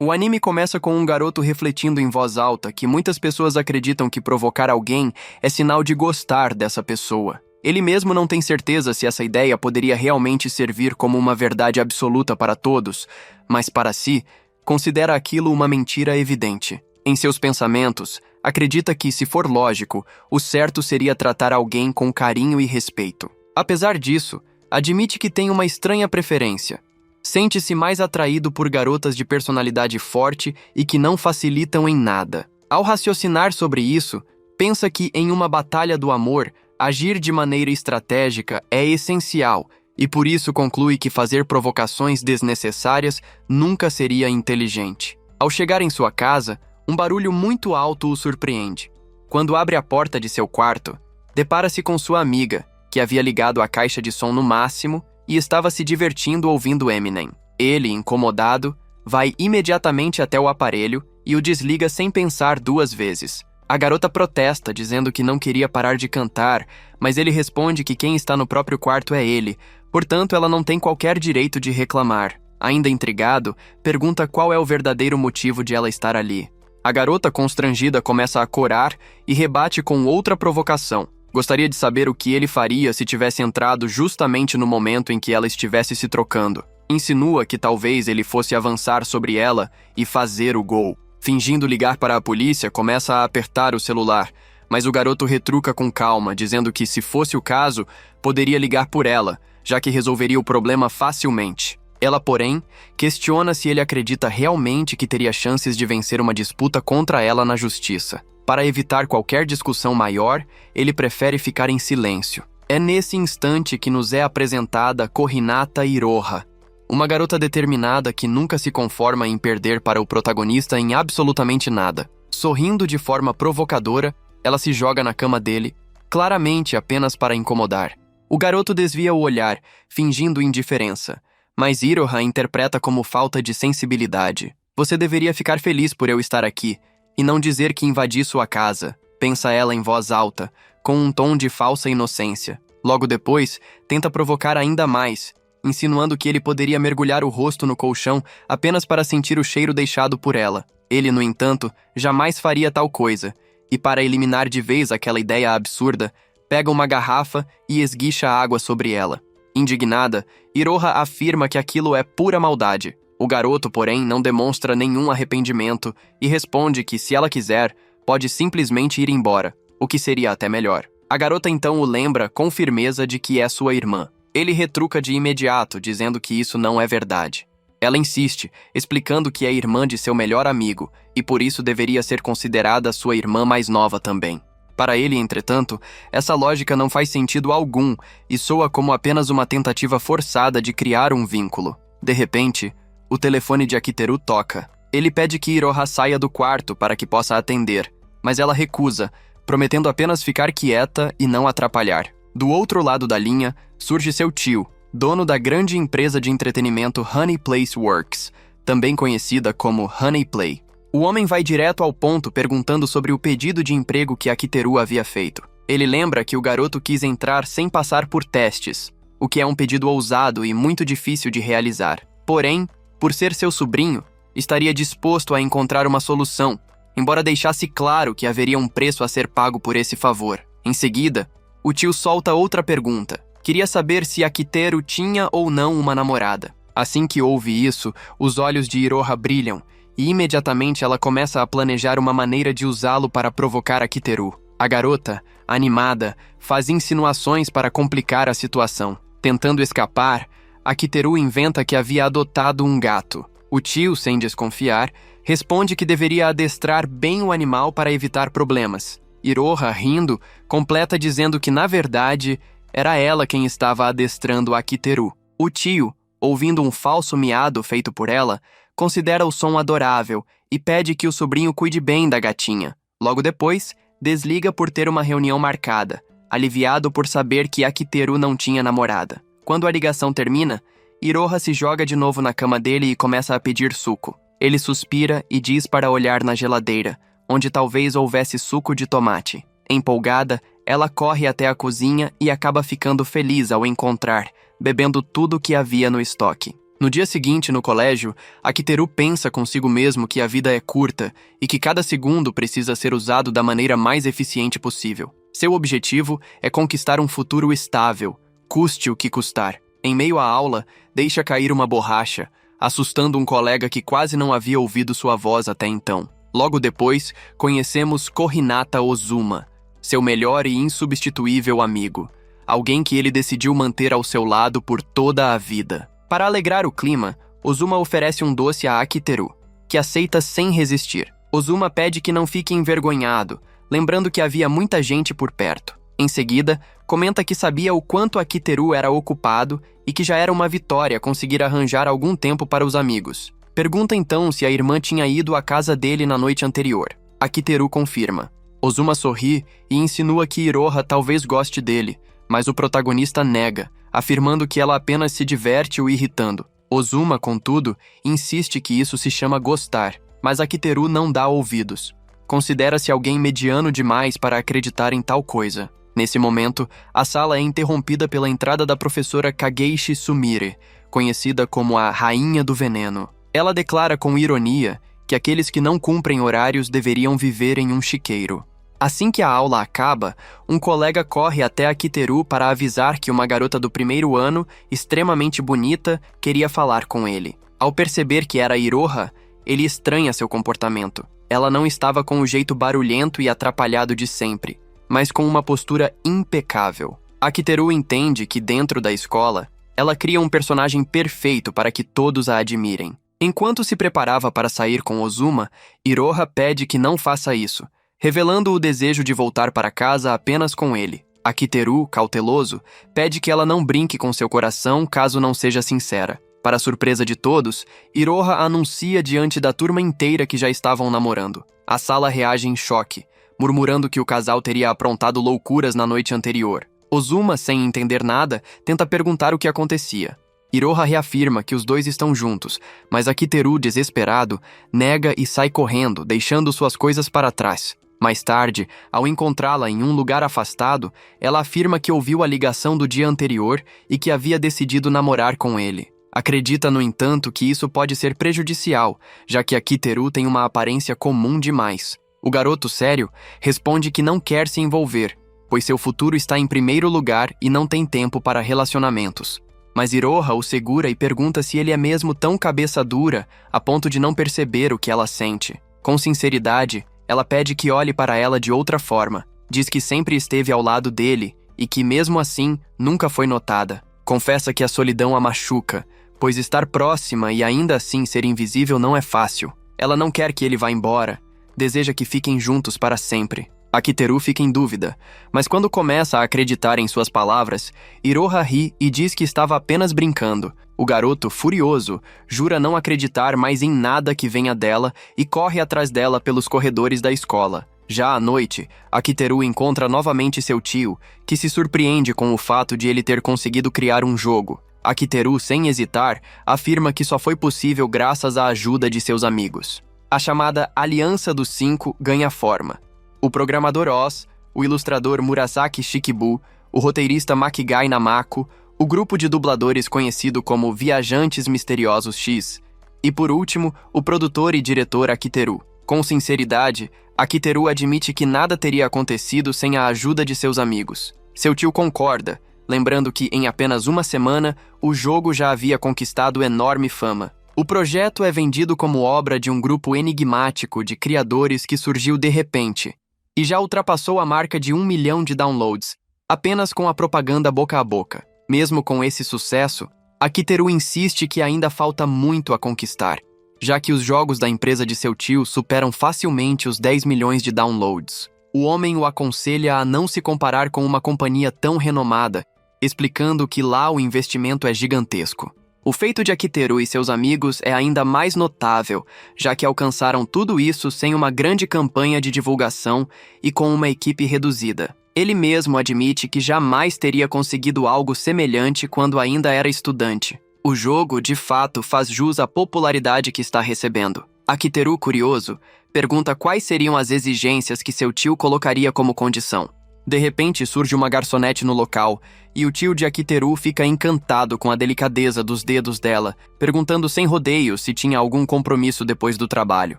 O anime começa com um garoto refletindo em voz alta que muitas pessoas acreditam que provocar alguém é sinal de gostar dessa pessoa. Ele mesmo não tem certeza se essa ideia poderia realmente servir como uma verdade absoluta para todos, mas para si, considera aquilo uma mentira evidente. Em seus pensamentos, acredita que, se for lógico, o certo seria tratar alguém com carinho e respeito. Apesar disso, admite que tem uma estranha preferência. Sente-se mais atraído por garotas de personalidade forte e que não facilitam em nada. Ao raciocinar sobre isso, pensa que em uma batalha do amor, agir de maneira estratégica é essencial e por isso conclui que fazer provocações desnecessárias nunca seria inteligente. Ao chegar em sua casa, um barulho muito alto o surpreende. Quando abre a porta de seu quarto, depara-se com sua amiga, que havia ligado a caixa de som no máximo e estava se divertindo ouvindo Eminem. Ele, incomodado, vai imediatamente até o aparelho e o desliga sem pensar duas vezes. A garota protesta, dizendo que não queria parar de cantar, mas ele responde que quem está no próprio quarto é ele, portanto ela não tem qualquer direito de reclamar. Ainda intrigado, pergunta qual é o verdadeiro motivo de ela estar ali. A garota, constrangida, começa a corar e rebate com outra provocação. Gostaria de saber o que ele faria se tivesse entrado justamente no momento em que ela estivesse se trocando. Insinua que talvez ele fosse avançar sobre ela e fazer o gol. Fingindo ligar para a polícia, começa a apertar o celular, mas o garoto retruca com calma, dizendo que, se fosse o caso, poderia ligar por ela, já que resolveria o problema facilmente. Ela, porém, questiona se ele acredita realmente que teria chances de vencer uma disputa contra ela na justiça. Para evitar qualquer discussão maior, ele prefere ficar em silêncio. É nesse instante que nos é apresentada Kohinata Iroha, uma garota determinada que nunca se conforma em perder para o protagonista em absolutamente nada. Sorrindo de forma provocadora, ela se joga na cama dele, claramente apenas para incomodar. O garoto desvia o olhar, fingindo indiferença, mas Iroha interpreta como falta de sensibilidade. Você deveria ficar feliz por eu estar aqui, e não dizer que invadi sua casa, pensa ela em voz alta, com um tom de falsa inocência. Logo depois, tenta provocar ainda mais, insinuando que ele poderia mergulhar o rosto no colchão apenas para sentir o cheiro deixado por ela. Ele, no entanto, jamais faria tal coisa, e para eliminar de vez aquela ideia absurda, pega uma garrafa e esguicha água sobre ela. Indignada, Iroha afirma que aquilo é pura maldade. O garoto, porém, não demonstra nenhum arrependimento e responde que, se ela quiser, pode simplesmente ir embora, o que seria até melhor. A garota então o lembra com firmeza de que é sua irmã. Ele retruca de imediato, dizendo que isso não é verdade. Ela insiste, explicando que é irmã de seu melhor amigo e por isso deveria ser considerada sua irmã mais nova também. Para ele, entretanto, essa lógica não faz sentido algum e soa como apenas uma tentativa forçada de criar um vínculo. De repente, o telefone de Akiteru toca. Ele pede que Iroha saia do quarto para que possa atender, mas ela recusa, prometendo apenas ficar quieta e não atrapalhar. Do outro lado da linha, surge seu tio, dono da grande empresa de entretenimento Honey Place Works, também conhecida como Honey Play. O homem vai direto ao ponto perguntando sobre o pedido de emprego que Akiteru havia feito. Ele lembra que o garoto quis entrar sem passar por testes, o que é um pedido ousado e muito difícil de realizar. Porém, por ser seu sobrinho, estaria disposto a encontrar uma solução, embora deixasse claro que haveria um preço a ser pago por esse favor. Em seguida, o tio solta outra pergunta. Queria saber se Akiteru tinha ou não uma namorada. Assim que ouve isso, os olhos de Iroha brilham, e imediatamente ela começa a planejar uma maneira de usá-lo para provocar Akiteru. A garota, animada, faz insinuações para complicar a situação. Tentando escapar, Akiteru inventa que havia adotado um gato. O tio, sem desconfiar, responde que deveria adestrar bem o animal para evitar problemas. Iroha, rindo, completa dizendo que, na verdade, era ela quem estava adestrando Akiteru. O tio, ouvindo um falso miado feito por ela, considera o som adorável e pede que o sobrinho cuide bem da gatinha. Logo depois, desliga por ter uma reunião marcada, aliviado por saber que Akiteru não tinha namorada. Quando a ligação termina, Iroha se joga de novo na cama dele e começa a pedir suco. Ele suspira e diz para olhar na geladeira, onde talvez houvesse suco de tomate. Empolgada, ela corre até a cozinha e acaba ficando feliz ao encontrar, bebendo tudo que havia no estoque. No dia seguinte, no colégio, Akiteru pensa consigo mesmo que a vida é curta e que cada segundo precisa ser usado da maneira mais eficiente possível. Seu objetivo é conquistar um futuro estável, custe o que custar. Em meio à aula, deixa cair uma borracha, assustando um colega que quase não havia ouvido sua voz até então. Logo depois, conhecemos Kohinata Ozuma, seu melhor e insubstituível amigo, alguém que ele decidiu manter ao seu lado por toda a vida. Para alegrar o clima, Ozuma oferece um doce a Akiteru, que aceita sem resistir. Ozuma pede que não fique envergonhado, lembrando que havia muita gente por perto. Em seguida, comenta que sabia o quanto Akiteru era ocupado e que já era uma vitória conseguir arranjar algum tempo para os amigos. Pergunta então se a irmã tinha ido à casa dele na noite anterior. Akiteru confirma. Ozuma sorri e insinua que Iroha talvez goste dele, mas o protagonista nega, afirmando que ela apenas se diverte o irritando. Ozuma, contudo, insiste que isso se chama gostar, mas Akiteru não dá ouvidos. Considera-se alguém mediano demais para acreditar em tal coisa. Nesse momento, a sala é interrompida pela entrada da professora Kageishi Sumire, conhecida como a Rainha do Veneno. Ela declara com ironia que aqueles que não cumprem horários deveriam viver em um chiqueiro. Assim que a aula acaba, um colega corre até Akiteru para avisar que uma garota do primeiro ano, extremamente bonita, queria falar com ele. Ao perceber que era Iroha, ele estranha seu comportamento. Ela não estava com o jeito barulhento e atrapalhado de sempre, mas com uma postura impecável. Akiteru entende que dentro da escola, ela cria um personagem perfeito para que todos a admirem. Enquanto se preparava para sair com Ozuma, Iroha pede que não faça isso, revelando o desejo de voltar para casa apenas com ele. Akiteru, cauteloso, pede que ela não brinque com seu coração caso não seja sincera. Para surpresa de todos, Iroha anuncia diante da turma inteira que já estavam namorando. A sala reage em choque, murmurando que o casal teria aprontado loucuras na noite anterior. Ozuma, sem entender nada, tenta perguntar o que acontecia. Iroha reafirma que os dois estão juntos, mas Akiteru, desesperado, nega e sai correndo, deixando suas coisas para trás. Mais tarde, ao encontrá-la em um lugar afastado, ela afirma que ouviu a ligação do dia anterior e que havia decidido namorar com ele. Acredita, no entanto, que isso pode ser prejudicial, já que Akiteru tem uma aparência comum demais. O garoto sério responde que não quer se envolver, pois seu futuro está em primeiro lugar e não tem tempo para relacionamentos. Mas Iroha o segura e pergunta se ele é mesmo tão cabeça dura a ponto de não perceber o que ela sente. Com sinceridade, ela pede que olhe para ela de outra forma. Diz que sempre esteve ao lado dele e que, mesmo assim, nunca foi notada. Confessa que a solidão a machuca, pois estar próxima e ainda assim ser invisível não é fácil. Ela não quer que ele vá embora, deseja que fiquem juntos para sempre. Akiteru fica em dúvida, mas quando começa a acreditar em suas palavras, Iroha ri e diz que estava apenas brincando. O garoto, furioso, jura não acreditar mais em nada que venha dela e corre atrás dela pelos corredores da escola. Já à noite, Akiteru encontra novamente seu tio, que se surpreende com o fato de ele ter conseguido criar um jogo. Akiteru, sem hesitar, afirma que só foi possível graças à ajuda de seus amigos. A chamada Aliança dos Cinco ganha forma. O programador Oz, o ilustrador Murasaki Shikibu, o roteirista Makigai Namako, o grupo de dubladores conhecido como Viajantes Misteriosos X e, por último, o produtor e diretor Akiteru. Com sinceridade, Akiteru admite que nada teria acontecido sem a ajuda de seus amigos. Seu tio concorda, lembrando que, em apenas uma semana, o jogo já havia conquistado enorme fama. O projeto é vendido como obra de um grupo enigmático de criadores que surgiu de repente, e já ultrapassou a marca de 1 milhão de downloads, apenas com a propaganda boca a boca. Mesmo com esse sucesso, Akiteru insiste que ainda falta muito a conquistar, já que os jogos da empresa de seu tio superam facilmente os 10 milhões de downloads. O homem o aconselha a não se comparar com uma companhia tão renomada, explicando que lá o investimento é gigantesco. O feito de Akiteru e seus amigos é ainda mais notável, já que alcançaram tudo isso sem uma grande campanha de divulgação e com uma equipe reduzida. Ele mesmo admite que jamais teria conseguido algo semelhante quando ainda era estudante. O jogo, de fato, faz jus à popularidade que está recebendo. Akiteru, curioso, pergunta quais seriam as exigências que seu tio colocaria como condição. De repente surge uma garçonete no local, e o tio de Akiteru fica encantado com a delicadeza dos dedos dela, perguntando sem rodeios se tinha algum compromisso depois do trabalho.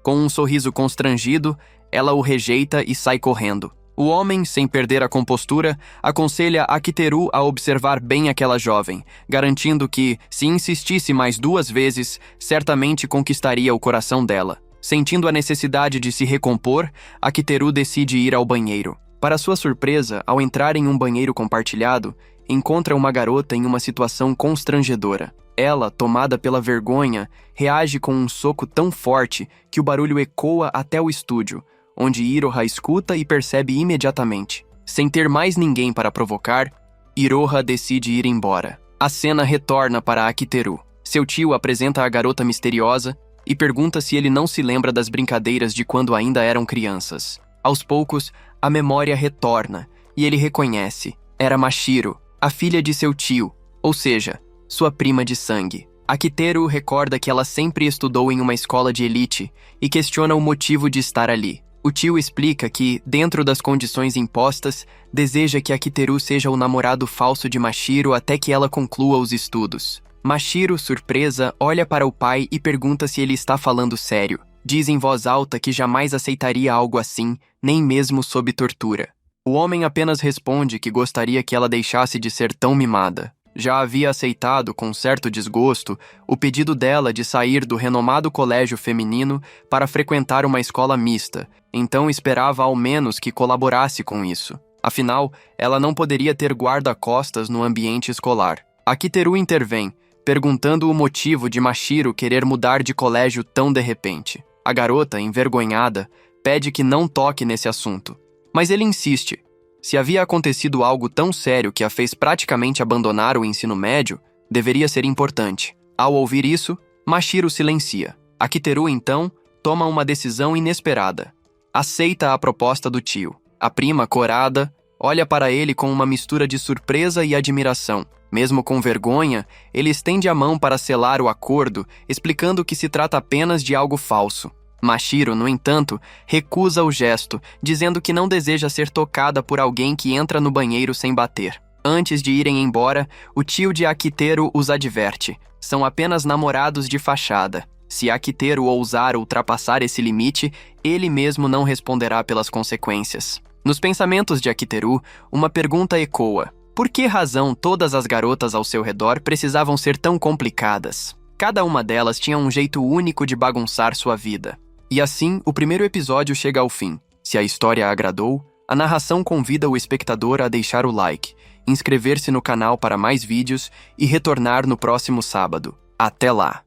Com um sorriso constrangido, ela o rejeita e sai correndo. O homem, sem perder a compostura, aconselha Akiteru a observar bem aquela jovem, garantindo que, se insistisse mais 2 vezes, certamente conquistaria o coração dela. Sentindo a necessidade de se recompor, Akiteru decide ir ao banheiro. Para sua surpresa, ao entrar em um banheiro compartilhado, encontra uma garota em uma situação constrangedora. Ela, tomada pela vergonha, reage com um soco tão forte que o barulho ecoa até o estúdio, onde Iroha escuta e percebe imediatamente. Sem ter mais ninguém para provocar, Iroha decide ir embora. A cena retorna para Akiteru. Seu tio apresenta a garota misteriosa e pergunta se ele não se lembra das brincadeiras de quando ainda eram crianças. Aos poucos, a memória retorna e ele reconhece. Era Mashiro, a filha de seu tio, ou seja, sua prima de sangue. Akiteru recorda que ela sempre estudou em uma escola de elite e questiona o motivo de estar ali. O tio explica que, dentro das condições impostas, deseja que Akiteru seja o namorado falso de Mashiro até que ela conclua os estudos. Mashiro, surpresa, olha para o pai e pergunta se ele está falando sério. Diz em voz alta que jamais aceitaria algo assim, nem mesmo sob tortura. O homem apenas responde que gostaria que ela deixasse de ser tão mimada. Já havia aceitado, com certo desgosto, o pedido dela de sair do renomado colégio feminino para frequentar uma escola mista, então esperava ao menos que colaborasse com isso. Afinal, ela não poderia ter guarda-costas no ambiente escolar. Akiteru intervém, perguntando o motivo de Mashiro querer mudar de colégio tão de repente. A garota, envergonhada, pede que não toque nesse assunto. Mas ele insiste. Se havia acontecido algo tão sério que a fez praticamente abandonar o ensino médio, deveria ser importante. Ao ouvir isso, Mashiro silencia. Akiteru, então, toma uma decisão inesperada. Aceita a proposta do tio. A prima, corada, olha para ele com uma mistura de surpresa e admiração. Mesmo com vergonha, ele estende a mão para selar o acordo, explicando que se trata apenas de algo falso. Mashiro, no entanto, recusa o gesto, dizendo que não deseja ser tocada por alguém que entra no banheiro sem bater. Antes de irem embora, o tio de Akiteru os adverte. São apenas namorados de fachada. Se Akiteru ousar ultrapassar esse limite, ele mesmo não responderá pelas consequências. Nos pensamentos de Akiteru, uma pergunta ecoa. Por que razão todas as garotas ao seu redor precisavam ser tão complicadas? Cada uma delas tinha um jeito único de bagunçar sua vida. E assim, o primeiro episódio chega ao fim. Se a história agradou, a narração convida o espectador a deixar o like, inscrever-se no canal para mais vídeos e retornar no próximo sábado. Até lá!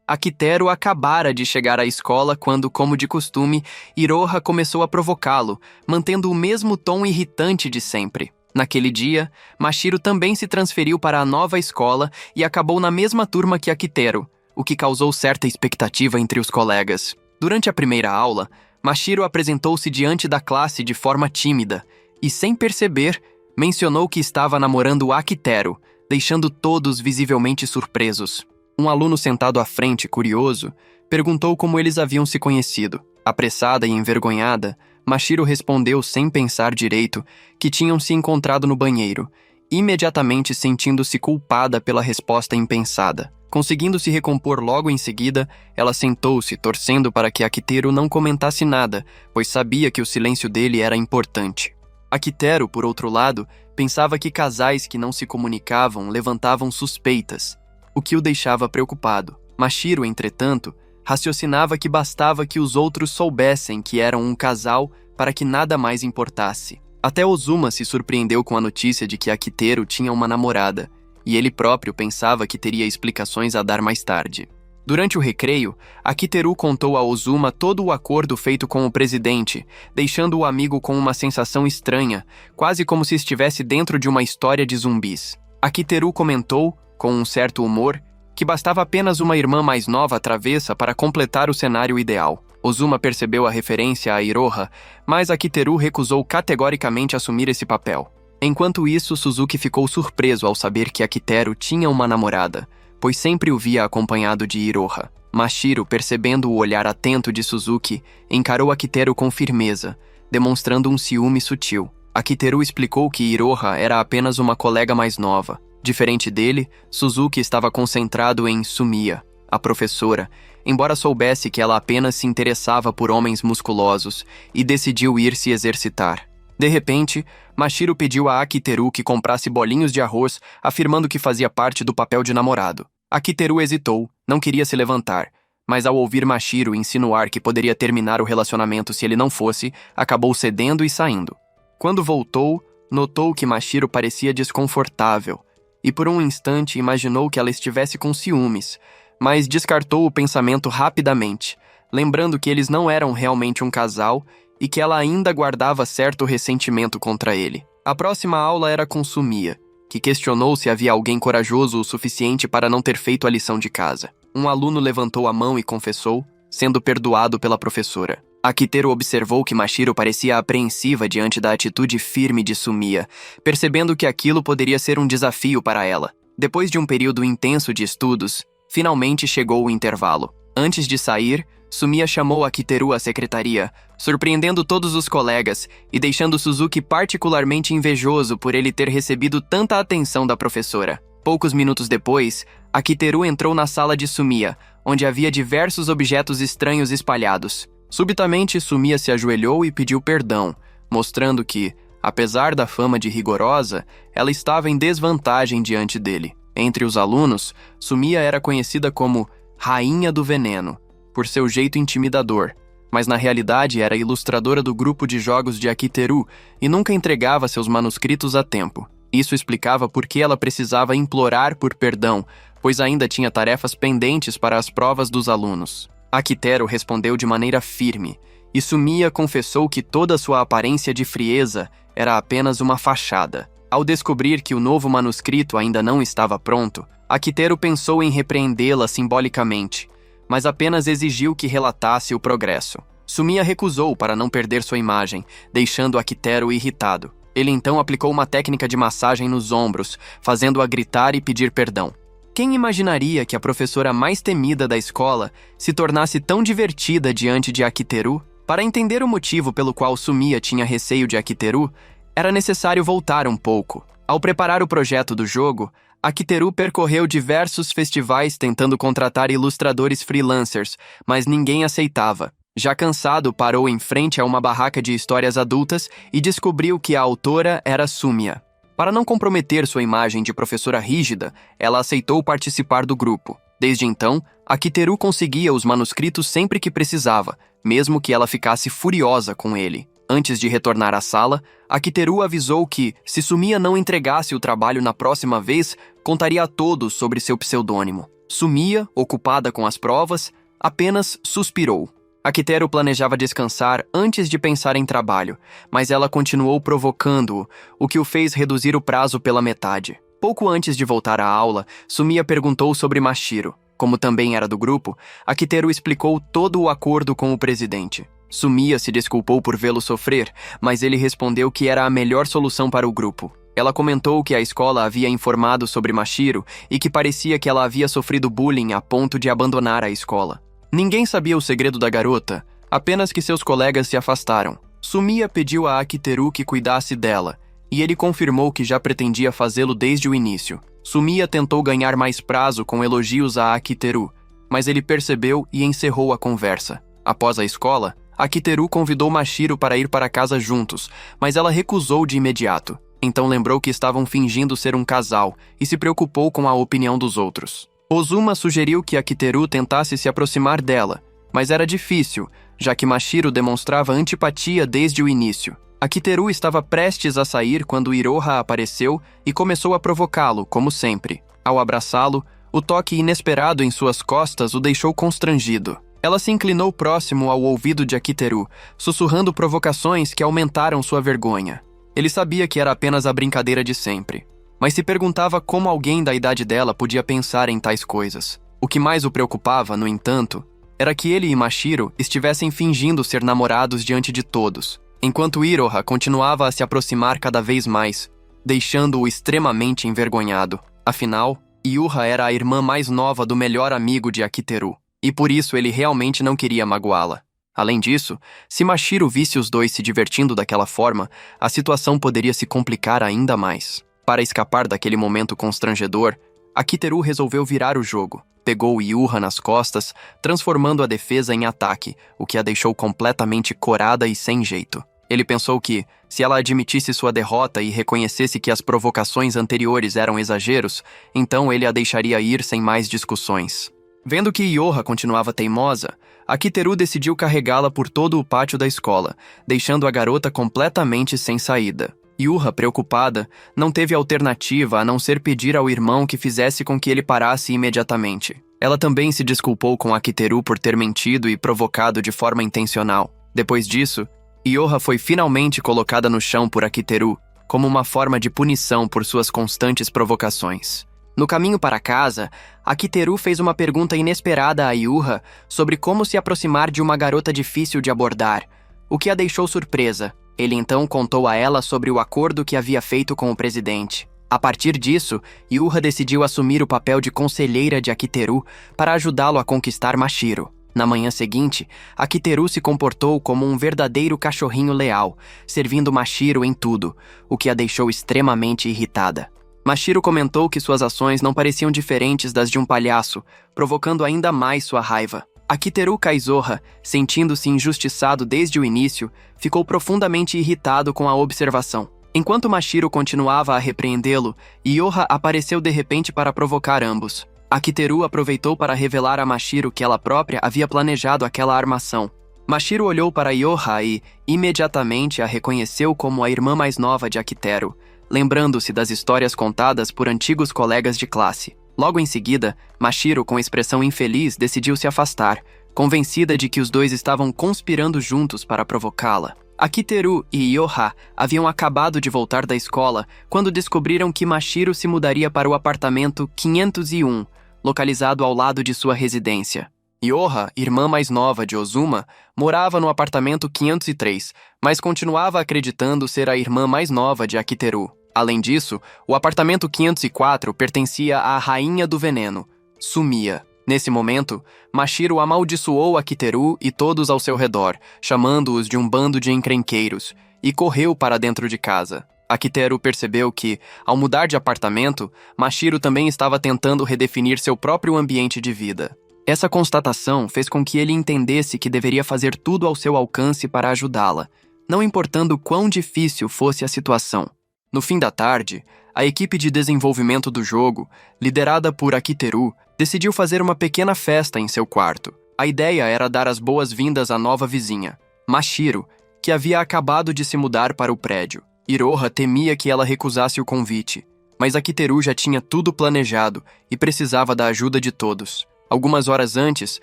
Akiteru acabara de chegar à escola quando, como de costume, Iroha começou a provocá-lo, mantendo o mesmo tom irritante de sempre. Naquele dia, Mashiro também se transferiu para a nova escola e acabou na mesma turma que Akiteru, o que causou certa expectativa entre os colegas. Durante a primeira aula, Mashiro apresentou-se diante da classe de forma tímida e, sem perceber, mencionou que estava namorando Akiteru, deixando todos visivelmente surpresos. Um aluno sentado à frente, curioso, perguntou como eles haviam se conhecido. Apressada e envergonhada, Mashiro respondeu sem pensar direito que tinham se encontrado no banheiro, imediatamente sentindo-se culpada pela resposta impensada. Conseguindo se recompor logo em seguida, ela sentou-se, torcendo para que Akiteru não comentasse nada, pois sabia que o silêncio dele era importante. Akiteru, por outro lado, pensava que casais que não se comunicavam levantavam suspeitas, o que o deixava preocupado. Mashiro, entretanto, raciocinava que bastava que os outros soubessem que eram um casal para que nada mais importasse. Até Ozuma se surpreendeu com a notícia de que Akiteru tinha uma namorada, e ele próprio pensava que teria explicações a dar mais tarde. Durante o recreio, Akiteru contou a Ozuma todo o acordo feito com o presidente, deixando o amigo com uma sensação estranha, quase como se estivesse dentro de uma história de zumbis. Akiteru comentou, com um certo humor, que bastava apenas uma irmã mais nova travessa para completar o cenário ideal. Ozuma percebeu a referência a Iroha, mas Akiteru recusou categoricamente assumir esse papel. Enquanto isso, Suzuki ficou surpreso ao saber que Akiteru tinha uma namorada, pois sempre o via acompanhado de Iroha. Mashiro, percebendo o olhar atento de Suzuki, encarou Akiteru com firmeza, demonstrando um ciúme sutil. Akiteru explicou que Iroha era apenas uma colega mais nova. Diferente dele, Suzuki estava concentrado em Sumiya, a professora, embora soubesse que ela apenas se interessava por homens musculosos e decidiu ir se exercitar. De repente, Mashiro pediu a Akiteru que comprasse bolinhos de arroz, afirmando que fazia parte do papel de namorado. Akiteru hesitou, não queria se levantar, mas ao ouvir Mashiro insinuar que poderia terminar o relacionamento se ele não fosse, acabou cedendo e saindo. Quando voltou, notou que Mashiro parecia desconfortável, e por um instante imaginou que ela estivesse com ciúmes, mas descartou o pensamento rapidamente, lembrando que eles não eram realmente um casal e que ela ainda guardava certo ressentimento contra ele. A próxima aula era com Sumiya, que questionou se havia alguém corajoso o suficiente para não ter feito a lição de casa. Um aluno levantou a mão e confessou, sendo perdoado pela professora. Akiteru observou que Mashiro parecia apreensiva diante da atitude firme de Sumiya, percebendo que aquilo poderia ser um desafio para ela. Depois de um período intenso de estudos, finalmente chegou o intervalo. Antes de sair, Sumiya chamou Akiteru à secretaria, surpreendendo todos os colegas e deixando Suzuki particularmente invejoso por ele ter recebido tanta atenção da professora. Poucos minutos depois, Akiteru entrou na sala de Sumiya, onde havia diversos objetos estranhos espalhados. Subitamente, Sumiya se ajoelhou e pediu perdão, mostrando que, apesar da fama de rigorosa, ela estava em desvantagem diante dele. Entre os alunos, Sumiya era conhecida como Rainha do Veneno, por seu jeito intimidador, mas na realidade era ilustradora do grupo de jogos de Akiteru e nunca entregava seus manuscritos a tempo. Isso explicava por que ela precisava implorar por perdão, pois ainda tinha tarefas pendentes para as provas dos alunos. Akiteru respondeu de maneira firme, e Sumiya confessou que toda sua aparência de frieza era apenas uma fachada. Ao descobrir que o novo manuscrito ainda não estava pronto, Akiteru pensou em repreendê-la simbolicamente, mas apenas exigiu que relatasse o progresso. Sumiya recusou para não perder sua imagem, deixando Akiteru irritado. Ele então aplicou uma técnica de massagem nos ombros, fazendo-a gritar e pedir perdão. Quem imaginaria que a professora mais temida da escola se tornasse tão divertida diante de Akiteru? Para entender o motivo pelo qual Sumiya tinha receio de Akiteru, era necessário voltar um pouco. Ao preparar o projeto do jogo, Akiteru percorreu diversos festivais tentando contratar ilustradores freelancers, mas ninguém aceitava. Já cansado, parou em frente a uma barraca de histórias adultas e descobriu que a autora era Sumiya. Para não comprometer sua imagem de professora rígida, ela aceitou participar do grupo. Desde então, Akiteru conseguia os manuscritos sempre que precisava, mesmo que ela ficasse furiosa com ele. Antes de retornar à sala, Akiteru avisou que, se Sumiya não entregasse o trabalho na próxima vez, contaria a todos sobre seu pseudônimo. Sumiya, ocupada com as provas, apenas suspirou. Akiteru planejava descansar antes de pensar em trabalho, mas ela continuou provocando-o, o que o fez reduzir o prazo pela metade. Pouco antes de voltar à aula, Sumiya perguntou sobre Mashiro. Como também era do grupo, Akiteru explicou todo o acordo com o presidente. Sumiya se desculpou por vê-lo sofrer, mas ele respondeu que era a melhor solução para o grupo. Ela comentou que a escola havia informado sobre Mashiro e que parecia que ela havia sofrido bullying a ponto de abandonar a escola. Ninguém sabia o segredo da garota, apenas que seus colegas se afastaram. Sumiya pediu a Akiteru que cuidasse dela, e ele confirmou que já pretendia fazê-lo desde o início. Sumiya tentou ganhar mais prazo com elogios a Akiteru, mas ele percebeu e encerrou a conversa. Após a escola, Akiteru convidou Mashiro para ir para casa juntos, mas ela recusou de imediato. Então lembrou que estavam fingindo ser um casal e se preocupou com a opinião dos outros. Ozuma sugeriu que Akiteru tentasse se aproximar dela, mas era difícil, já que Mashiro demonstrava antipatia desde o início. Akiteru estava prestes a sair quando Iroha apareceu e começou a provocá-lo, como sempre. Ao abraçá-lo, o toque inesperado em suas costas o deixou constrangido. Ela se inclinou próximo ao ouvido de Akiteru, sussurrando provocações que aumentaram sua vergonha. Ele sabia que era apenas a brincadeira de sempre, mas se perguntava como alguém da idade dela podia pensar em tais coisas. O que mais o preocupava, no entanto, era que ele e Mashiro estivessem fingindo ser namorados diante de todos, enquanto Iroha continuava a se aproximar cada vez mais, deixando-o extremamente envergonhado. Afinal, Yuha era a irmã mais nova do melhor amigo de Akiteru, e por isso ele realmente não queria magoá-la. Além disso, se Mashiro visse os dois se divertindo daquela forma, a situação poderia se complicar ainda mais. Para escapar daquele momento constrangedor, Akiteru resolveu virar o jogo. Pegou Yuha nas costas, transformando a defesa em ataque, o que a deixou completamente corada e sem jeito. Ele pensou que, se ela admitisse sua derrota e reconhecesse que as provocações anteriores eram exageros, então ele a deixaria ir sem mais discussões. Vendo que Yuha continuava teimosa, Akiteru decidiu carregá-la por todo o pátio da escola, deixando a garota completamente sem saída. Yuha, preocupada, não teve alternativa a não ser pedir ao irmão que fizesse com que ele parasse imediatamente. Ela também se desculpou com Akiteru por ter mentido e provocado de forma intencional. Depois disso, Yuha foi finalmente colocada no chão por Akiteru, como uma forma de punição por suas constantes provocações. No caminho para casa, Akiteru fez uma pergunta inesperada a Yuha sobre como se aproximar de uma garota difícil de abordar, o que a deixou surpresa. Ele então contou a ela sobre o acordo que havia feito com o presidente. A partir disso, Yuha decidiu assumir o papel de conselheira de Akiteru para ajudá-lo a conquistar Mashiro. Na manhã seguinte, Akiteru se comportou como um verdadeiro cachorrinho leal, servindo Mashiro em tudo, o que a deixou extremamente irritada. Mashiro comentou que suas ações não pareciam diferentes das de um palhaço, provocando ainda mais sua raiva. Akiteru Kaizoha, sentindo-se injustiçado desde o início, ficou profundamente irritado com a observação. Enquanto Mashiro continuava a repreendê-lo, Yuha apareceu de repente para provocar ambos. Akiteru aproveitou para revelar a Mashiro que ela própria havia planejado aquela armação. Mashiro olhou para Yuha e, imediatamente, a reconheceu como a irmã mais nova de Akiteru, lembrando-se das histórias contadas por antigos colegas de classe. Logo em seguida, Mashiro, com expressão infeliz, decidiu se afastar, convencida de que os dois estavam conspirando juntos para provocá-la. Akiteru e Yuha haviam acabado de voltar da escola quando descobriram que Mashiro se mudaria para o apartamento 501, localizado ao lado de sua residência. Yuha, irmã mais nova de Ozuma, morava no apartamento 503, mas continuava acreditando ser a irmã mais nova de Akiteru. Além disso, o apartamento 504 pertencia à Rainha do Veneno, Sumiya. Nesse momento, Mashiro amaldiçoou Akiteru e todos ao seu redor, chamando-os de um bando de encrenqueiros, e correu para dentro de casa. Akiteru percebeu que, ao mudar de apartamento, Mashiro também estava tentando redefinir seu próprio ambiente de vida. Essa constatação fez com que ele entendesse que deveria fazer tudo ao seu alcance para ajudá-la, não importando quão difícil fosse a situação. No fim da tarde, a equipe de desenvolvimento do jogo, liderada por Akiteru, decidiu fazer uma pequena festa em seu quarto. A ideia era dar as boas-vindas à nova vizinha, Mashiro, que havia acabado de se mudar para o prédio. Iroha temia que ela recusasse o convite, mas Akiteru já tinha tudo planejado e precisava da ajuda de todos. Algumas horas antes,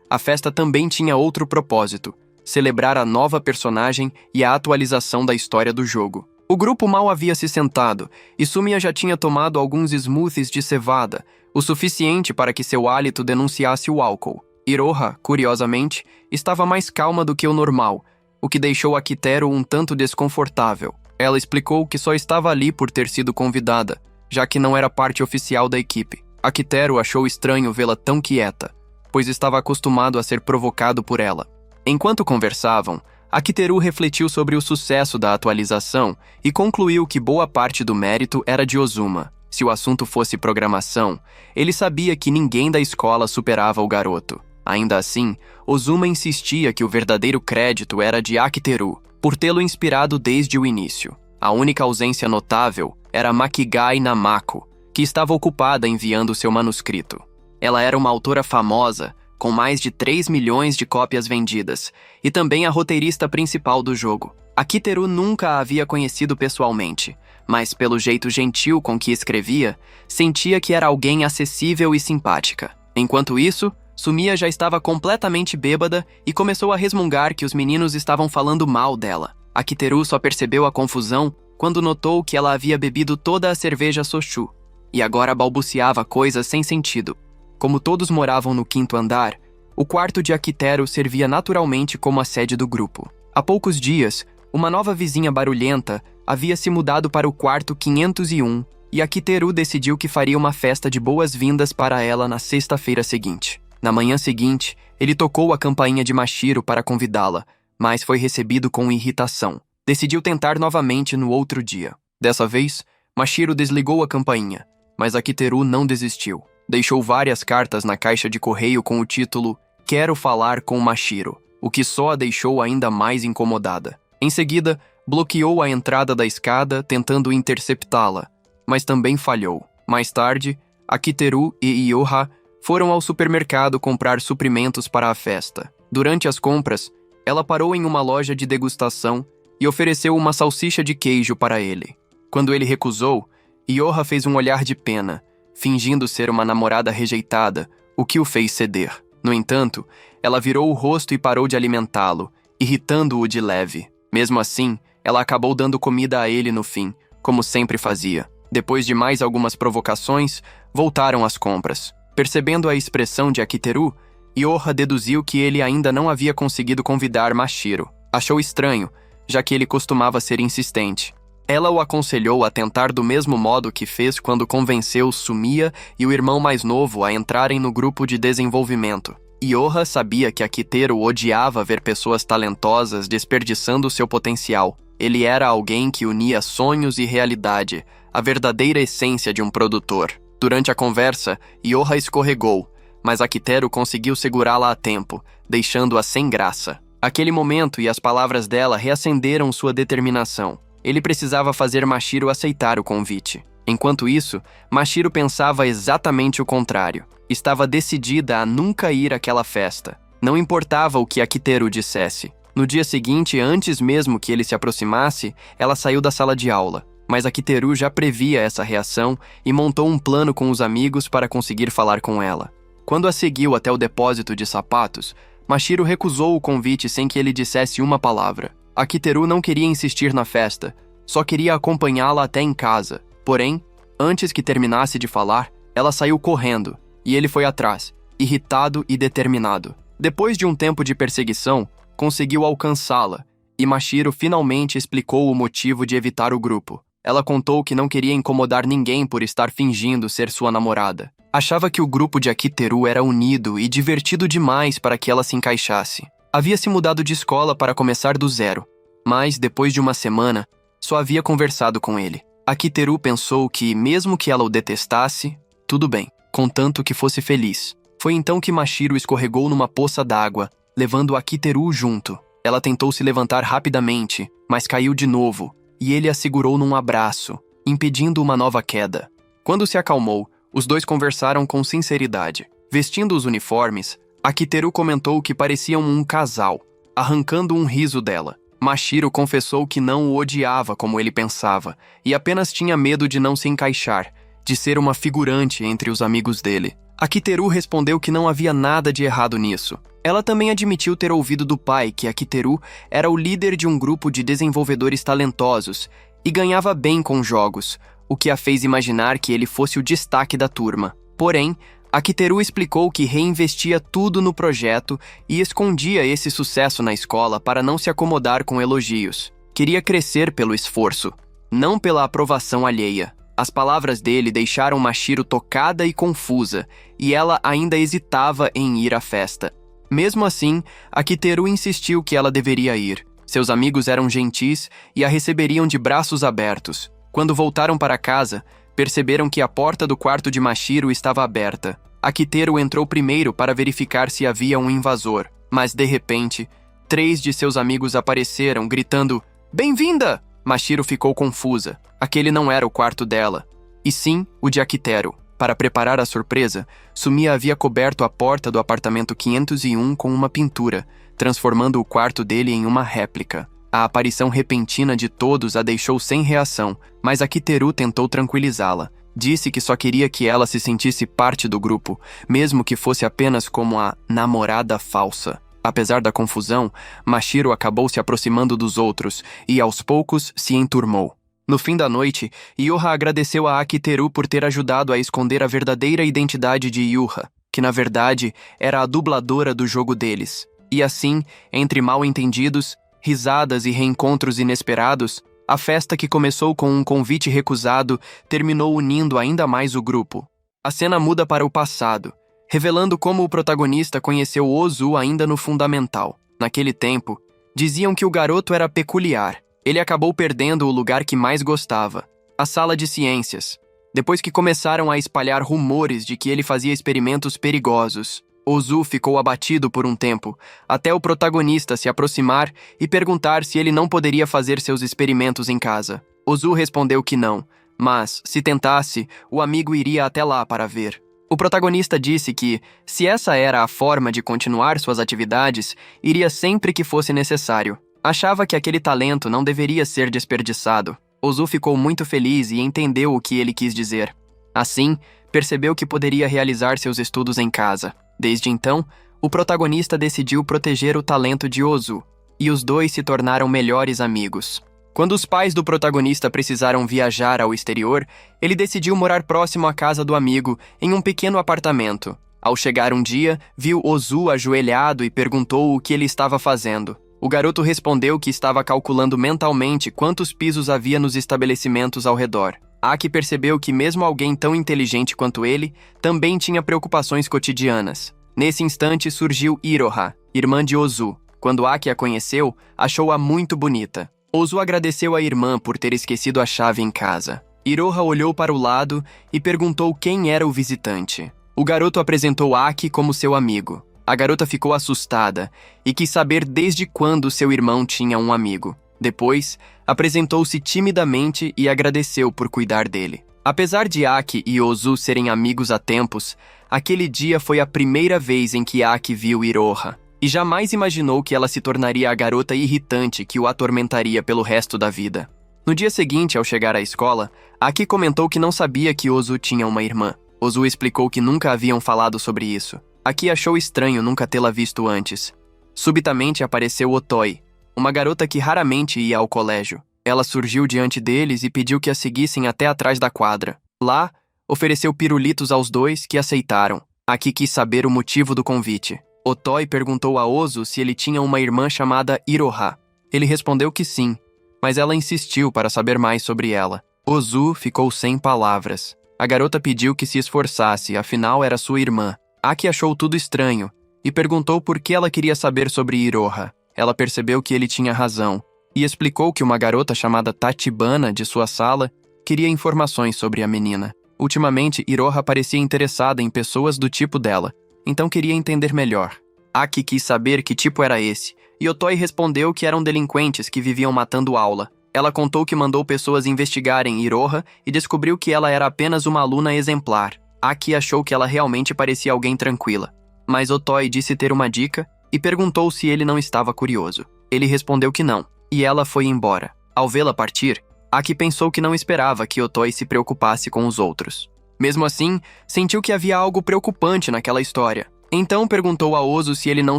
a festa também tinha outro propósito: celebrar a nova personagem e a atualização da história do jogo. O grupo mal havia se sentado, e Sumiya já tinha tomado alguns smoothies de cevada, o suficiente para que seu hálito denunciasse o álcool. Iroha, curiosamente, estava mais calma do que o normal, o que deixou Akiteru um tanto desconfortável. Ela explicou que só estava ali por ter sido convidada, já que não era parte oficial da equipe. Akiteru achou estranho vê-la tão quieta, pois estava acostumado a ser provocado por ela. Enquanto conversavam, Akiteru refletiu sobre o sucesso da atualização e concluiu que boa parte do mérito era de Ozuma. Se o assunto fosse programação, ele sabia que ninguém da escola superava o garoto. Ainda assim, Ozuma insistia que o verdadeiro crédito era de Akiteru, por tê-lo inspirado desde o início. A única ausência notável era Makigai Namako, que estava ocupada enviando seu manuscrito. Ela era uma autora famosa, com mais de 3 milhões de cópias vendidas, e também a roteirista principal do jogo. Akiteru nunca a havia conhecido pessoalmente, mas pelo jeito gentil com que escrevia, sentia que era alguém acessível e simpática. Enquanto isso, Sumiya já estava completamente bêbada e começou a resmungar que os meninos estavam falando mal dela. Akiteru só percebeu a confusão quando notou que ela havia bebido toda a cerveja Soshu, e agora balbuciava coisas sem sentido. Como todos moravam no 5º andar, o quarto de Akiteru servia naturalmente como a sede do grupo. Há poucos dias, uma nova vizinha barulhenta havia se mudado para o quarto 501 e Akiteru decidiu que faria uma festa de boas-vindas para ela na sexta-feira seguinte. Na manhã seguinte, ele tocou a campainha de Mashiro para convidá-la, mas foi recebido com irritação. Decidiu tentar novamente no outro dia. Dessa vez, Mashiro desligou a campainha, mas Akiteru não desistiu. Deixou várias cartas na caixa de correio com o título "Quero falar com Mashiro", o que só a deixou ainda mais incomodada. Em seguida, bloqueou a entrada da escada, tentando interceptá-la, mas também falhou. Mais tarde, Akiteru e Ioha foram ao supermercado comprar suprimentos para a festa. Durante as compras, ela parou em uma loja de degustação e ofereceu uma salsicha de queijo para ele. Quando ele recusou, Ioha fez um olhar de pena, fingindo ser uma namorada rejeitada, o que o fez ceder. No entanto, ela virou o rosto e parou de alimentá-lo, irritando-o de leve. Mesmo assim, ela acabou dando comida a ele no fim, como sempre fazia. Depois de mais algumas provocações, voltaram às compras. Percebendo a expressão de Akiteru, Ioha deduziu que ele ainda não havia conseguido convidar Mashiro. Achou estranho, já que ele costumava ser insistente. Ela o aconselhou a tentar do mesmo modo que fez quando convenceu Sumiya e o irmão mais novo a entrarem no grupo de desenvolvimento. Ioha sabia que Akiteru odiava ver pessoas talentosas desperdiçando seu potencial. Ele era alguém que unia sonhos e realidade, a verdadeira essência de um produtor. Durante a conversa, Ioha escorregou, mas Akiteru conseguiu segurá-la a tempo, deixando-a sem graça. Aquele momento e as palavras dela reacenderam sua determinação. Ele precisava fazer Mashiro aceitar o convite. Enquanto isso, Mashiro pensava exatamente o contrário. Estava decidida a nunca ir àquela festa. Não importava o que Akiteru dissesse. No dia seguinte, antes mesmo que ele se aproximasse, ela saiu da sala de aula. Mas Akiteru já previa essa reação e montou um plano com os amigos para conseguir falar com ela. Quando a seguiu até o depósito de sapatos, Mashiro recusou o convite sem que ele dissesse uma palavra. Akiteru não queria insistir na festa, só queria acompanhá-la até em casa. Porém, antes que terminasse de falar, ela saiu correndo, e ele foi atrás, irritado e determinado. Depois de um tempo de perseguição, conseguiu alcançá-la, e Mashiro finalmente explicou o motivo de evitar o grupo. Ela contou que não queria incomodar ninguém por estar fingindo ser sua namorada. Achava que o grupo de Akiteru era unido e divertido demais para que ela se encaixasse. Havia se mudado de escola para começar do zero, mas, depois de uma semana, só havia conversado com ele. Akiteru pensou que, mesmo que ela o detestasse, tudo bem, contanto que fosse feliz. Foi então que Mashiro escorregou numa poça d'água, levando Akiteru junto. Ela tentou se levantar rapidamente, mas caiu de novo, e ele a segurou num abraço, impedindo uma nova queda. Quando se acalmou, os dois conversaram com sinceridade. Vestindo os uniformes, Akiteru comentou que pareciam um casal, arrancando um riso dela. Mashiro confessou que não o odiava como ele pensava, e apenas tinha medo de não se encaixar, de ser uma figurante entre os amigos dele. Akiteru respondeu que não havia nada de errado nisso. Ela também admitiu ter ouvido do pai que Akiteru era o líder de um grupo de desenvolvedores talentosos e ganhava bem com jogos, o que a fez imaginar que ele fosse o destaque da turma. Porém, Akiteru explicou que reinvestia tudo no projeto e escondia esse sucesso na escola para não se acomodar com elogios. Queria crescer pelo esforço, não pela aprovação alheia. As palavras dele deixaram Mashiro tocada e confusa, e ela ainda hesitava em ir à festa. Mesmo assim, Akiteru insistiu que ela deveria ir. Seus amigos eram gentis e a receberiam de braços abertos. Quando voltaram para casa, perceberam que a porta do quarto de Mashiro estava aberta. Akiteru entrou primeiro para verificar se havia um invasor, mas de repente, 3 de seus amigos apareceram, gritando "Bem-vinda!". Mashiro ficou confusa. Aquele não era o quarto dela, e sim o de Akiteru. Para preparar a surpresa, Sumiya havia coberto a porta do apartamento 501 com uma pintura, transformando o quarto dele em uma réplica. A aparição repentina de todos a deixou sem reação, mas Akiteru tentou tranquilizá-la. Disse que só queria que ela se sentisse parte do grupo, mesmo que fosse apenas como a namorada falsa. Apesar da confusão, Mashiro acabou se aproximando dos outros e, aos poucos, se enturmou. No fim da noite, Ioha agradeceu a Akiteru por ter ajudado a esconder a verdadeira identidade de Yuha, que na verdade era a dubladora do jogo deles. E assim, entre mal-entendidos, risadas e reencontros inesperados, a festa que começou com um convite recusado terminou unindo ainda mais o grupo. A cena muda para o passado, revelando como o protagonista conheceu Ozu ainda no fundamental. Naquele tempo, diziam que o garoto era peculiar. Ele acabou perdendo o lugar que mais gostava, a sala de ciências, depois que começaram a espalhar rumores de que ele fazia experimentos perigosos. Ozu ficou abatido por um tempo, até o protagonista se aproximar e perguntar se ele não poderia fazer seus experimentos em casa. Ozu respondeu que não, mas, se tentasse, o amigo iria até lá para ver. O protagonista disse que, se essa era a forma de continuar suas atividades, iria sempre que fosse necessário. Achava que aquele talento não deveria ser desperdiçado. Ozu ficou muito feliz e entendeu o que ele quis dizer. Assim, percebeu que poderia realizar seus estudos em casa. Desde então, o protagonista decidiu proteger o talento de Ozu, e os dois se tornaram melhores amigos. Quando os pais do protagonista precisaram viajar ao exterior, ele decidiu morar próximo à casa do amigo, em um pequeno apartamento. Ao chegar um dia, viu Ozu ajoelhado e perguntou o que ele estava fazendo. O garoto respondeu que estava calculando mentalmente quantos pisos havia nos estabelecimentos ao redor. Aki percebeu que mesmo alguém tão inteligente quanto ele, também tinha preocupações cotidianas. Nesse instante surgiu Iroha, irmã de Ozu. Quando Aki a conheceu, achou-a muito bonita. Ozu agradeceu à irmã por ter esquecido a chave em casa. Iroha olhou para o lado e perguntou quem era o visitante. O garoto apresentou Aki como seu amigo. A garota ficou assustada e quis saber desde quando seu irmão tinha um amigo. Depois, apresentou-se timidamente e agradeceu por cuidar dele. Apesar de Aki e Ozu serem amigos há tempos, aquele dia foi a primeira vez em que Aki viu Iroha, e jamais imaginou que ela se tornaria a garota irritante que o atormentaria pelo resto da vida. No dia seguinte, ao chegar à escola, Aki comentou que não sabia que Ozu tinha uma irmã. Ozu explicou que nunca haviam falado sobre isso. Aki achou estranho nunca tê-la visto antes. Subitamente apareceu Otoi, uma garota que raramente ia ao colégio. Ela surgiu diante deles e pediu que a seguissem até atrás da quadra. Lá, ofereceu pirulitos aos dois, que aceitaram. Aki quis saber o motivo do convite. Otoi perguntou a Ozu se ele tinha uma irmã chamada Iroha. Ele respondeu que sim, mas ela insistiu para saber mais sobre ela. Ozu ficou sem palavras. A garota pediu que se esforçasse, afinal era sua irmã. Aki achou tudo estranho e perguntou por que ela queria saber sobre Iroha. Ela percebeu que ele tinha razão e explicou que uma garota chamada Tachibana, de sua sala, queria informações sobre a menina. Ultimamente, Iroha parecia interessada em pessoas do tipo dela, então queria entender melhor. Aki quis saber que tipo era esse, e Otoi respondeu que eram delinquentes que viviam matando aula. Ela contou que mandou pessoas investigarem Iroha e descobriu que ela era apenas uma aluna exemplar. Aki achou que ela realmente parecia alguém tranquila, mas Otoi disse ter uma dica e perguntou se ele não estava curioso. Ele respondeu que não, e ela foi embora. Ao vê-la partir, Aki pensou que não esperava que Otoi se preocupasse com os outros. Mesmo assim, sentiu que havia algo preocupante naquela história. Então perguntou a Ozu se ele não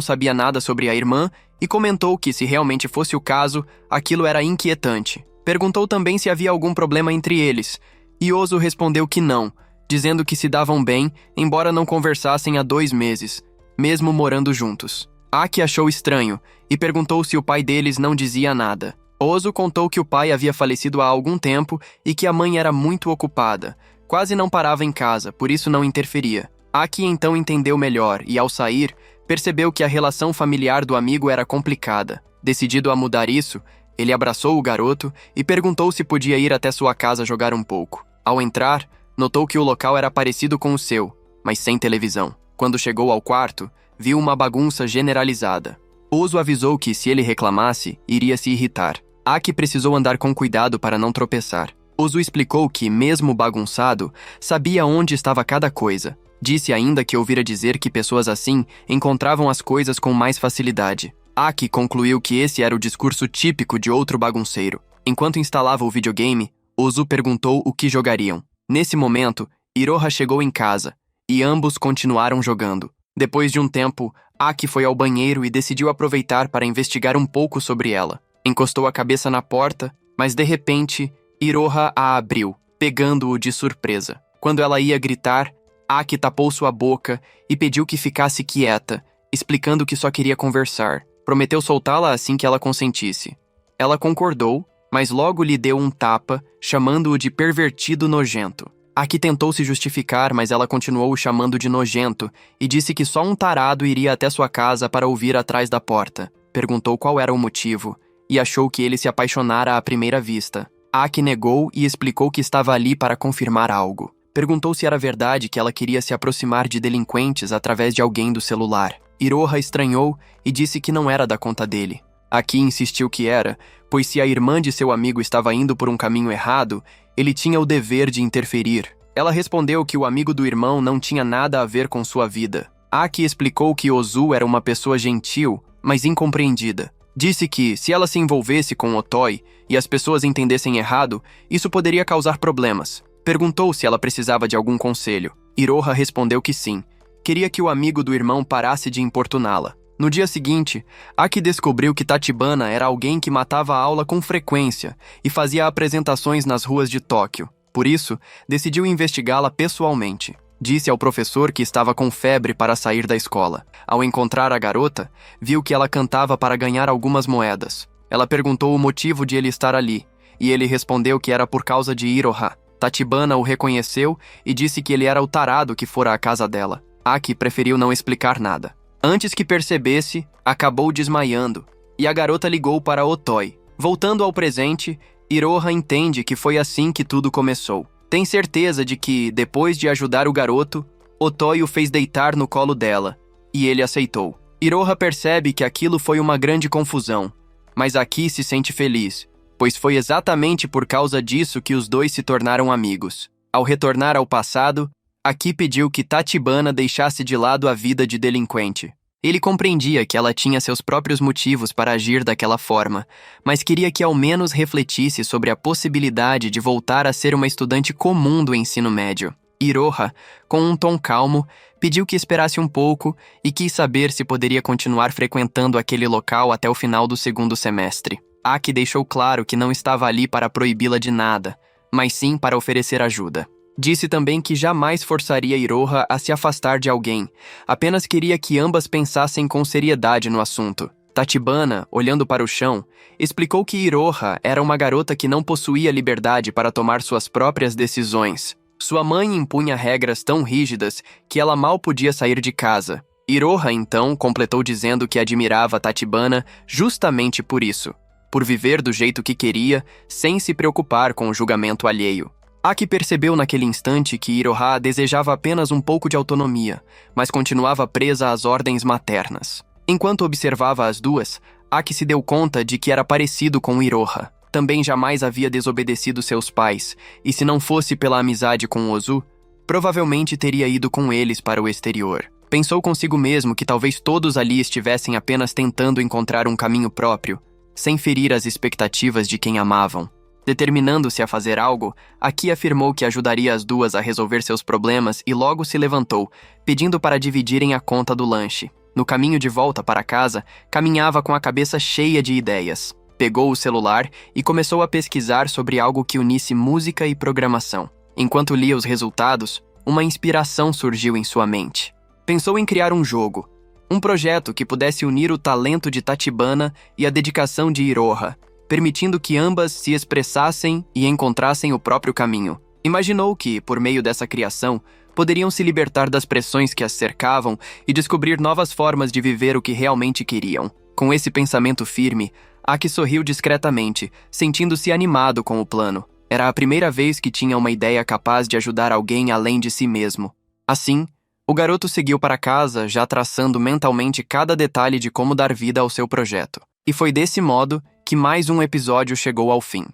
sabia nada sobre a irmã e comentou que, se realmente fosse o caso, aquilo era inquietante. Perguntou também se havia algum problema entre eles, e Ozu respondeu que não, dizendo que se davam bem, embora não conversassem há 2 meses, mesmo morando juntos. Aki achou estranho e perguntou se o pai deles não dizia nada. Ozu contou que o pai havia falecido há algum tempo e que a mãe era muito ocupada, quase não parava em casa, por isso não interferia. Aki então entendeu melhor e, ao sair, percebeu que a relação familiar do amigo era complicada. Decidido a mudar isso, ele abraçou o garoto e perguntou se podia ir até sua casa jogar um pouco. Ao entrar, notou que o local era parecido com o seu, mas sem televisão. Quando chegou ao quarto, viu uma bagunça generalizada. Ozu avisou que, se ele reclamasse, iria se irritar. Aki precisou andar com cuidado para não tropeçar. Ozu explicou que, mesmo bagunçado, sabia onde estava cada coisa. Disse ainda que ouvira dizer que pessoas assim encontravam as coisas com mais facilidade. Aki concluiu que esse era o discurso típico de outro bagunceiro. Enquanto instalava o videogame, Ozu perguntou o que jogariam. Nesse momento, Iroha chegou em casa, e ambos continuaram jogando. Depois de um tempo, Aki foi ao banheiro e decidiu aproveitar para investigar um pouco sobre ela. Encostou a cabeça na porta, mas de repente, Iroha a abriu, pegando-o de surpresa. Quando ela ia gritar, Aki tapou sua boca e pediu que ficasse quieta, explicando que só queria conversar. Prometeu soltá-la assim que ela consentisse. Ela concordou, mas logo lhe deu um tapa, chamando-o de pervertido nojento. Aki tentou se justificar, mas ela continuou o chamando de nojento e disse que só um tarado iria até sua casa para ouvir atrás da porta. Perguntou qual era o motivo e achou que ele se apaixonara à primeira vista. Aki negou e explicou que estava ali para confirmar algo. Perguntou se era verdade que ela queria se aproximar de delinquentes através de alguém do celular. Iroha estranhou e disse que não era da conta dele. Aki insistiu que era, pois se a irmã de seu amigo estava indo por um caminho errado, ele tinha o dever de interferir. Ela respondeu que o amigo do irmão não tinha nada a ver com sua vida. Aki explicou que Ozu era uma pessoa gentil, mas incompreendida. Disse que, se ela se envolvesse com Otoi e as pessoas entendessem errado, isso poderia causar problemas. Perguntou se ela precisava de algum conselho. Iroha respondeu que sim. Queria que o amigo do irmão parasse de importuná-la. No dia seguinte, Aki descobriu que Tachibana era alguém que matava a aula com frequência e fazia apresentações nas ruas de Tóquio. Por isso, decidiu investigá-la pessoalmente. Disse ao professor que estava com febre para sair da escola. Ao encontrar a garota, viu que ela cantava para ganhar algumas moedas. Ela perguntou o motivo de ele estar ali, e ele respondeu que era por causa de Iroha. Tachibana o reconheceu e disse que ele era o tarado que fora à casa dela. Aki preferiu não explicar nada. Antes que percebesse, acabou desmaiando, e a garota ligou para Otoi. Voltando ao presente, Iroha entende que foi assim que tudo começou. Tem certeza de que, depois de ajudar o garoto, Otoi o fez deitar no colo dela, e ele aceitou. Iroha percebe que aquilo foi uma grande confusão, mas Aki se sente feliz, pois foi exatamente por causa disso que os dois se tornaram amigos. Ao retornar ao passado, Aki pediu que Tachibana deixasse de lado a vida de delinquente. Ele compreendia que ela tinha seus próprios motivos para agir daquela forma, mas queria que ao menos refletisse sobre a possibilidade de voltar a ser uma estudante comum do ensino médio. Iroha, com um tom calmo, pediu que esperasse um pouco e quis saber se poderia continuar frequentando aquele local até o final do segundo semestre. Aki deixou claro que não estava ali para proibi-la de nada, mas sim para oferecer ajuda. Disse também que jamais forçaria Iroha a se afastar de alguém, apenas queria que ambas pensassem com seriedade no assunto. Tachibana, olhando para o chão, explicou que Iroha era uma garota que não possuía liberdade para tomar suas próprias decisões. Sua mãe impunha regras tão rígidas que ela mal podia sair de casa. Iroha, então, completou dizendo que admirava Tachibana justamente por isso, por viver do jeito que queria, sem se preocupar com o julgamento alheio. Aki percebeu naquele instante que Iroha desejava apenas um pouco de autonomia, mas continuava presa às ordens maternas. Enquanto observava as duas, Aki se deu conta de que era parecido com Iroha. Também jamais havia desobedecido seus pais, e se não fosse pela amizade com Ozu, provavelmente teria ido com eles para o exterior. Pensou consigo mesmo que talvez todos ali estivessem apenas tentando encontrar um caminho próprio, sem ferir as expectativas de quem amavam. Determinando-se a fazer algo, Aki afirmou que ajudaria as duas a resolver seus problemas e logo se levantou, pedindo para dividirem a conta do lanche. No caminho de volta para casa, caminhava com a cabeça cheia de ideias. Pegou o celular e começou a pesquisar sobre algo que unisse música e programação. Enquanto lia os resultados, uma inspiração surgiu em sua mente. Pensou em criar um jogo, um projeto que pudesse unir o talento de Tachibana e a dedicação de Iroha, permitindo que ambas se expressassem e encontrassem o próprio caminho. Imaginou que, por meio dessa criação, poderiam se libertar das pressões que as cercavam e descobrir novas formas de viver o que realmente queriam. Com esse pensamento firme, Aki sorriu discretamente, sentindo-se animado com o plano. Era a primeira vez que tinha uma ideia capaz de ajudar alguém além de si mesmo. Assim, o garoto seguiu para casa, já traçando mentalmente cada detalhe de como dar vida ao seu projeto. E foi desse modo que mais um episódio chegou ao fim.